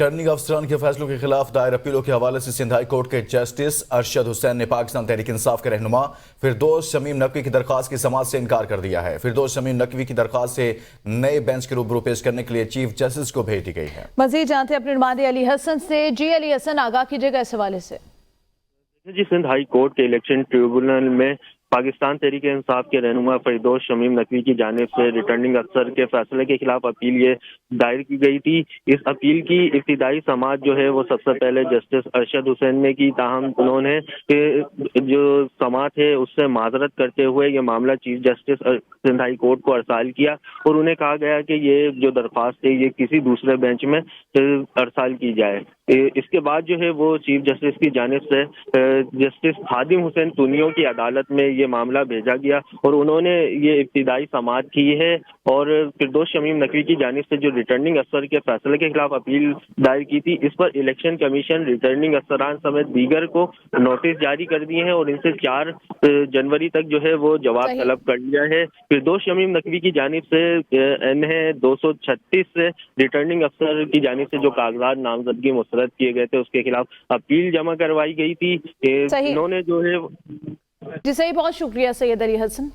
Returning افسران کے فیصلوں کے خلاف دائر اپیلوں کے حوالے سے سندھ ہائی کورٹ کے جسٹس ارشد حسین نے پاکستان تحریک انصاف کے رہنما فردوس شمیم نقوی کی درخواست کی سماعت سے انکار کر دیا ہے۔ فردوس شمیم نقوی کی درخواست سے نئے بینچ کے روبرو پیش کرنے کے لیے چیف جسٹس کو بھیج دی گئی ہے۔ مزید جانتے اپنے نمائندے علی حسن سے۔ جی علی حسن، آگاہ کیجیے گا اس حوالے سے۔ جی، سندھ ہائی کورٹ کے الیکشن ٹریبونل میں پاکستان تحریک انصاف کے رہنما فردوس شمیم نقوی کی جانب سے ریٹرننگ افسر کے فیصلے کے خلاف اپیل یہ دائر کی گئی تھی۔ اس اپیل کی ابتدائی سماعت جو ہے وہ سب سے پہلے جسٹس ارشد حسین نے کی، تاہم انہوں نے جو سماعت ہے اس سے معذرت کرتے ہوئے یہ معاملہ chief justice Sindh high court کو ارسال کیا اور انہیں کہا گیا کہ یہ جو درخواست ہے یہ کسی دوسرے بینچ میں ارسال کی جائے۔ اس کے بعد جو ہے وہ چیف جسٹس کی جانب سے جسٹس خادم حسین تونیو کی عدالت میں یہ معاملہ بھیجا گیا اور انہوں نے یہ ابتدائی سماعت کی ہے اور فردوس شمیم نقوی کی جانب سے جو ریٹرننگ افسر کے فیصلے کے خلاف اپیل دائر کی تھی، اس پر الیکشن کمیشن ریٹرننگ افسران سمیت دیگر کو نوٹس جاری کر دیے ہیں اور ان سے 4 جنوری تک جو ہے وہ جواب طلب کر لیا ہے۔ فردوس شمیم نقوی کی جانب سے انہیں 236 سے ریٹرننگ افسر کی جانب سے جو کاغذات نامزدگی مسترد کیے گئے تھے اس کے خلاف اپیل جمع کروائی گئی تھی۔ انہوں نے جو ہے جی صحیح، بہت شکریہ سید علی حسن۔